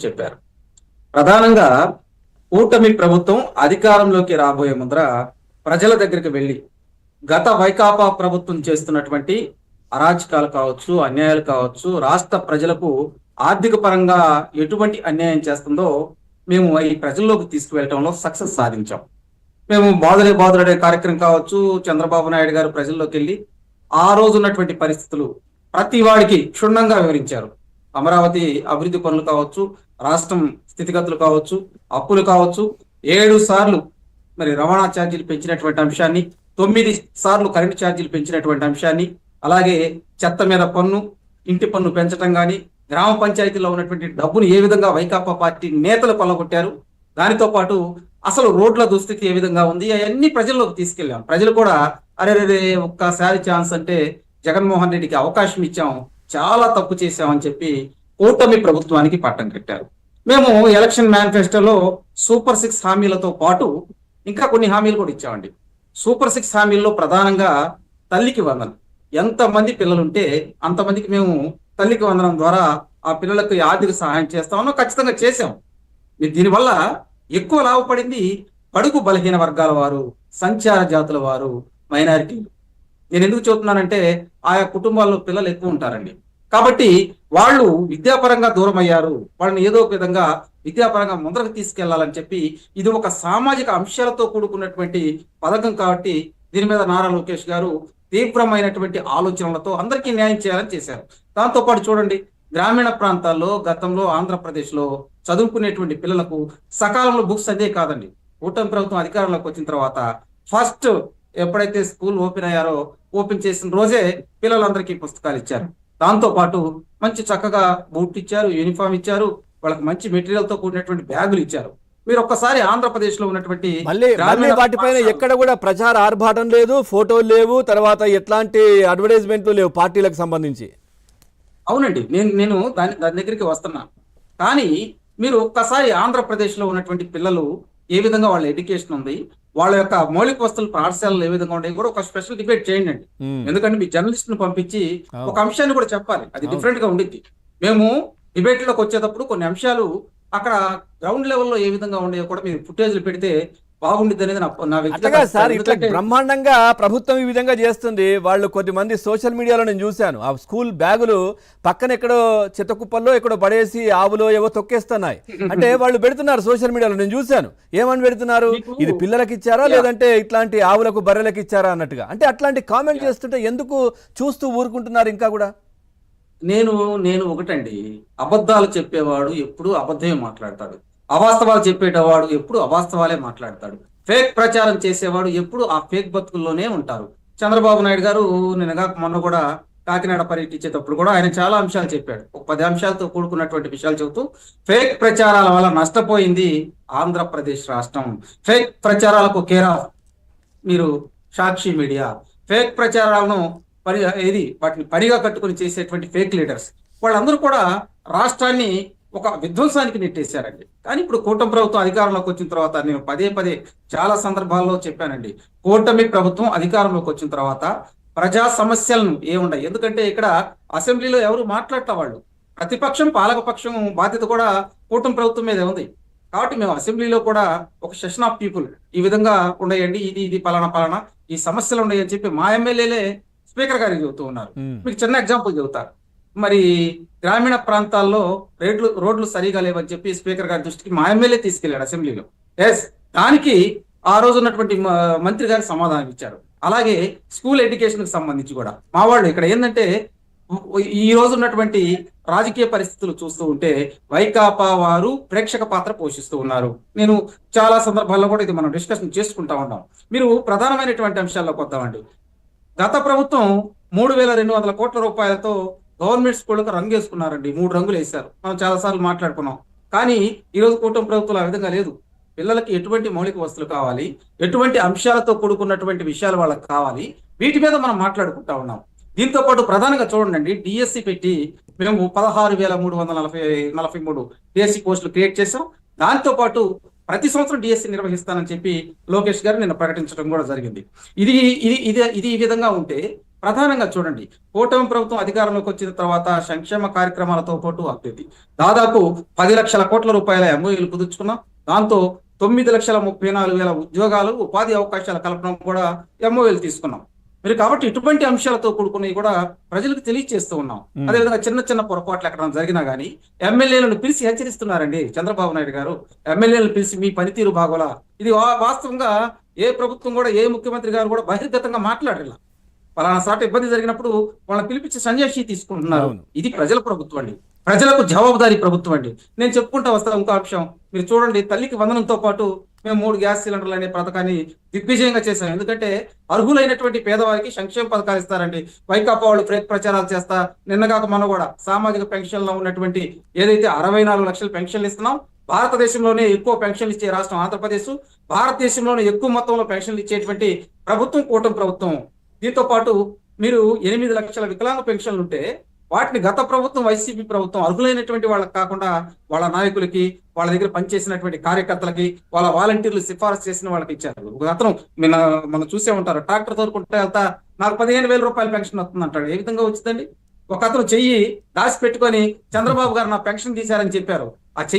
చెప్పారు. ప్రధానంగా కూటమి ప్రభుత్వం అధికారంలోకి రాబోయే ముందర ప్రజల దగ్గరికి వెళ్ళి గత వైకాపా ప్రభుత్వం చేస్తున్నటువంటి అరాచకాలు కావచ్చు, అన్యాయాలు కావచ్చు, రాష్ట్ర ప్రజలకు ఆర్థిక పరంగా ఎటువంటి అన్యాయం చేస్తుందో మేము ఈ ప్రజల్లోకి తీసుకువెళ్ళటంలో సక్సెస్ సాధించాం. మేము బాదులే బాదులడే కార్యక్రమం కావచ్చు, చంద్రబాబు నాయుడు గారు ప్రజల్లోకి వెళ్ళి ఆ రోజు ఉన్నటువంటి పరిస్థితులు ప్రతి వాడికి క్షుణ్ణంగా వివరించారు. అమరావతి అభివృద్ధి పనులు కావచ్చు, రాష్ట్రం స్థితిగతులు కావచ్చు, అప్పులు కావచ్చు, 7 సార్లు మరి రవాణా ఛార్జీలు పెంచినటువంటి అంశాన్ని, 9 సార్లు కరెంటు ఛార్జీలు పెంచినటువంటి అంశాన్ని, అలాగే చెత్త మీద పన్ను, ఇంటి పన్ను పెంచడం కానీ, గ్రామ పంచాయతీలో ఉన్నటువంటి డబ్బును ఏ విధంగా వైకాపా పార్టీ నేతలు కొల్లగొట్టారు, దానితో పాటు అసలు రోడ్ల దుస్థితి ఏ విధంగా ఉంది, అవన్నీ ప్రజల్లోకి తీసుకెళ్ళాం. ప్రజలు కూడా అరే ఒక్కసారి ఛాన్స్ అంటే జగన్మోహన్ రెడ్డికి అవకాశం ఇచ్చాం, చాలా తప్పు చేశామని చెప్పి కూటమి ప్రభుత్వానికి పట్టం కట్టారు. మేము ఎలక్షన్ మేనిఫెస్టోలో సూపర్ 6 హామీలతో పాటు ఇంకా కొన్ని హామీలు కూడా ఇచ్చామండి. సూపర్ 6 హామీల్లో ప్రధానంగా తల్లికి వందనం. ఎంతమంది పిల్లలుంటే అంతమందికి మేము తల్లికి వందనం ద్వారా ఆ పిల్లలకు ఆర్థిక సహాయం చేస్తామో ఖచ్చితంగా చేశాం. దీనివల్ల ఎక్కువ లాభపడింది బడుగు బలహీన వర్గాల వారు, సంచార జాతుల వారు, మైనారిటీలు. నేను ఎందుకు చెబుతున్నానంటే ఆయా కుటుంబాల్లో పిల్లలు ఎక్కువ ఉంటారండి. కాబట్టి వాళ్ళు విద్యాపరంగా దూరం అయ్యారు, వాళ్ళని ఏదో ఒక విధంగా విద్యాపరంగా ముందరకు తీసుకెళ్లాలని చెప్పి ఇది ఒక సామాజిక అంశాలతో కూడుకున్నటువంటి పథకం. కాబట్టి దీని మీద నారా లోకేష్ గారు తీవ్రమైనటువంటి ఆలోచనలతో అందరికీ న్యాయం చేయాలని చేశారు. దాంతోపాటు చూడండి, గ్రామీణ ప్రాంతాల్లో గతంలో ఆంధ్రప్రదేశ్లో చదువుకునేటువంటి పిల్లలకు సకాలంలో బుక్స్ అదే కాదండి. కూటమి ప్రభుత్వం అధికారంలోకి వచ్చిన తర్వాత ఫస్ట్ ఎప్పుడైతే స్కూల్ ఓపెన్ చేసిన రోజే పిల్లలందరికీ పుస్తకాలు ఇచ్చారు. దాంతో పాటు మంచి చక్కగా బూట్లు ఇచ్చారు, యూనిఫామ్ ఇచ్చారు, వాళ్ళకి మంచి మెటీరియల్ తో కూడినటువంటి బ్యాగులు ఇచ్చారు. మీరు ఒక్కసారి ఆంధ్రప్రదేశ్ లో ఉన్నటువంటి వాటిపైన ఎక్కడ కూడా ప్రచార ఆర్భాటం లేదు, ఫోటోలు లేవు, తర్వాత ఎట్లాంటి అడ్వర్టైజ్మెంట్లు లేవు పార్టీలకు సంబంధించి. అవునండి, నేను దాని దగ్గరికి వస్తున్నా. కానీ మీరు ఒక్కసారి ఆంధ్రప్రదేశ్ లో ఉన్నటువంటి పిల్లలు ఏ విధంగా వాళ్ళ ఎడ్యుకేషన్ ఉంది, వాళ్ళ యొక్క మౌలిక వస్తువులు పాఠశాలలు ఏ విధంగా ఉంటాయి కూడా ఒక స్పెషల్ డిబేట్ చేయండి అండి. ఎందుకంటే మీ జర్నలిస్ట్ ను పంపించి ఒక అంశాన్ని కూడా చెప్పాలి, అది డిఫరెంట్ గా ఉండిద్ది. మేము డిబేట్ లోకి వచ్చేటప్పుడు కొన్ని అంశాలు అక్కడ గ్రౌండ్ లెవెల్లో ఏ విధంగా ఉండేవో కూడా మీరు ఫుటేజ్లు పెడితే బాగుండిద్ది అనేది నా వ్యక్తిగత. సార్, ఇట్లా బ్రహ్మాండంగా ప్రభుత్వం ఈ విధంగా చేస్తుంది. వాళ్ళు కొద్దిమంది సోషల్ మీడియాలో నేను చూశాను, ఆ స్కూల్ బ్యాగులు పక్కన ఎక్కడో చెత్తకుప్పల్లో ఎక్కడో పడేసి ఆవులో ఏవో తొక్కేస్తున్నాయి అంటే వాళ్ళు పెడుతున్నారు సోషల్ మీడియాలో, నేను చూశాను. ఏమని పెడుతున్నారు, ఇది పిల్లలకి ఇచ్చారా లేదంటే ఇట్లాంటి ఆవులకు బర్రెలకు ఇచ్చారా అన్నట్టుగా. అంటే అట్లాంటి కామెంట్ చేస్తుంటే ఎందుకు చూస్తూ ఊరుకుంటున్నారు ఇంకా కూడా? నేను ఒకటండి, అబద్ధాలు చెప్పేవాడు ఎప్పుడు అబద్ధమే మాట్లాడతాడు, అవాస్తవాలు చెప్పేటవాడు ఎప్పుడు అవాస్తవాలే మాట్లాడతాడు, ఫేక్ ప్రచారం చేసేవాడు ఎప్పుడు ఆ ఫేక్ బతుకుల్లోనే ఉంటారు. చంద్రబాబు నాయుడు గారు మొన్న కూడా కాకినాడ పర్యటించేటప్పుడు కూడా ఆయన చాలా అంశాలు చెప్పాడు. ఒక 10 అంశాలతో కూడుకున్నటువంటి విషయాలు చెబుతూ ఫేక్ ప్రచారాల వల్ల నష్టపోయింది ఆంధ్రప్రదేశ్ రాష్ట్రం. ఫేక్ ప్రచారాలకు కేర్ ఆఫ్ మీరు సాక్షి మీడియా. ఫేక్ ప్రచారాలను వాటిని పనిగా కట్టుకుని చేసేటువంటి ఫేక్ లీడర్స్ వాళ్ళందరూ కూడా రాష్ట్రాన్ని ఒక విధ్వంసానికి నెట్టేశారండి. కానీ ఇప్పుడు కూటమి ప్రభుత్వం అధికారంలోకి వచ్చిన తర్వాత నేను పదే చాలా సందర్భాల్లో చెప్పానండి, కూటమి ప్రభుత్వం అధికారంలోకి వచ్చిన తర్వాత ప్రజా సమస్యలను ఏముండవు. ఎందుకంటే ఇక్కడ అసెంబ్లీలో ఎవరు మాట్లాడతా, వాళ్ళు ప్రతిపక్షం పాలకపక్షం బాధ్యత కూడా కూటమి ప్రభుత్వం మీద ఉంది. కాబట్టి మేము అసెంబ్లీలో కూడా ఒక సెషన్ ఆఫ్ పీపుల్ ఈ విధంగా ఉండయండి, ఇది పలానా ఈ సమస్యలు ఉండయి అని చెప్పి మా ఎమ్మెల్యేలే స్పీకర్ గారికి చెబుతూ ఉన్నారు. మీకు చిన్న ఎగ్జాంపుల్ చెబుతారు. మరి గ్రామీణ ప్రాంతాల్లో రోడ్లు సరిగా లేవని చెప్పి స్పీకర్ గారి దృష్టికి మా ఎమ్మెల్యే తీసుకెళ్లాడు అసెంబ్లీలో. దానికి ఆ రోజు ఉన్నటువంటి మంత్రి గారు సమాధానం ఇచ్చారు. అలాగే స్కూల్ ఎడ్యుకేషన్ కి సంబంధించి కూడా మా వాళ్ళు ఇక్కడ ఏంటంటే ఈ రోజు ఉన్నటువంటి రాజకీయ పరిస్థితులు చూస్తూ ఉంటే వైకాపా వారు ప్రేక్షక పాత్ర పోషిస్తూ ఉన్నారు. నేను చాలా సందర్భాల్లో కూడా ఇది మనం డిస్కషన్ చేసుకుంటా ఉన్నాం. మీరు ప్రధానమైనటువంటి అంశాల్లోకి వద్దామండి. గత ప్రభుత్వం 3,200 కోట్ల రూపాయలతో గవర్నమెంట్ స్కూళ్ళకు రంగు వేసుకున్నారండి. 3 రంగులు వేశారు. మనం చాలా సార్లు మాట్లాడుకున్నాం. కానీ ఈరోజు కూటమి ప్రభుత్వం ఆ విధంగా లేదు. పిల్లలకి ఎటువంటి మౌలిక వస్తువులు కావాలి, ఎటువంటి అంశాలతో కూడుకున్నటువంటి విషయాలు వాళ్ళకి కావాలి, వీటి మీద మనం మాట్లాడుకుంటా ఉన్నాం. దీంతో పాటు ప్రధానంగా చూడండి, డిఎస్సి పెట్టి మేము 16,343 డిఎస్సి పోస్టులు క్రియేట్ చేసాం. దాంతో పాటు ప్రతి సంవత్సరం డిఎస్సి నిర్వహిస్తానని చెప్పి లోకేష్ గారు నిన్న ప్రకటించడం కూడా జరిగింది. ఇది ఈ విధంగా ఉంటే ప్రధానంగా చూడండి, కూటమి ప్రభుత్వం అధికారంలోకి వచ్చిన తర్వాత సంక్షేమ కార్యక్రమాలతో పాటు అభివృద్ధి దాదాపు 10 లక్షల కోట్ల రూపాయల ఎంఓయూలు కుదుర్చుకున్నాం. దాంతో 9,34,000 ఉద్యోగాలు, ఉపాధి అవకాశాల కల్పన కూడా ఎంఓయూలు తీసుకున్నాం. మీరు కాబట్టి ఇటువంటి అంశాలతో కూడుకుని కూడా ప్రజలకు తెలియజేస్తూ ఉన్నాం. అదేవిధంగా చిన్న చిన్న పొరపాట్లు ఎక్కడ జరిగినా గానీ ఎమ్మెల్యేలను పిలిచి హెచ్చరిస్తున్నారండి చంద్రబాబు నాయుడు గారు. ఎమ్మెల్యేలను పిలిచి మీ పనితీరు బాగోలా. ఇది వాస్తవంగా ఏ ప్రభుత్వం కూడా, ఏ ముఖ్యమంత్రి గారు కూడా బహిర్గతంగా మాట్లాడారు. పలానా సాట ఇబ్బంది జరిగినప్పుడు వాళ్ళని పిలిపించి సంజయ్ తీసుకుంటున్నారు. అవును. ఇది ప్రజల ప్రభుత్వం అండి, ప్రజలకు జవాబుదారీ ప్రభుత్వం అండి. నేను చెప్పుకుంటా వస్తా ఇంకో అంశం. మీరు చూడండి, తల్లికి వందనంతో పాటు మేము 3 గ్యాస్ సిలిండర్లు అనే పథకాన్ని దిగ్విజయంగా చేశాం. ఎందుకంటే అర్హులైనటువంటి పేదవారికి సంక్షేమ పథకాలు ఇస్తారండి. వైకాపా వాళ్ళు ఫేక్ ప్రచారాలు చేస్తా నిన్నగాక మొన్న కూడా సామాజిక పెన్షన్లో ఉన్నటువంటి ఏదైతే 64 లక్షల పెన్షన్లు ఇస్తున్నాం, భారతదేశంలోనే ఎక్కువ పెన్షన్లు ఇచ్చే రాష్ట్రం ఆంధ్రప్రదేశ్, భారతదేశంలోనే ఎక్కువ మొత్తంలో పెన్షన్లు ఇచ్చేటువంటి ప్రభుత్వం కూటమి ప్రభుత్వం. దీంతో పాటు మీరు 8 లక్షల వికలాంగ పెన్షన్లు ఉంటే వాటిని గత ప్రభుత్వం, వైసీపీ ప్రభుత్వం అర్హులైనటువంటి వాళ్ళకి కాకుండా వాళ్ళ నాయకులకి, వాళ్ళ దగ్గర పనిచేసినటువంటి కార్యకర్తలకి, వాళ్ళ వాలంటీర్లు సిఫారసు చేసిన వాళ్ళకి ఇచ్చారు. ఒక అతను మనం చూసే ఉంటారు, ట్రాక్టర్ తోడుకుంటే వెళ్తా నాకు 15,000 రూపాయల పెన్షన్ వస్తుంది అంటాడు. ఏ విధంగా వచ్చిందండి? ఒక అతను చెయ్యి దాచి పెట్టుకొని చంద్రబాబు గారు నా పెన్షన్ తీశారని చెప్పారు. ఆ చెయ్యి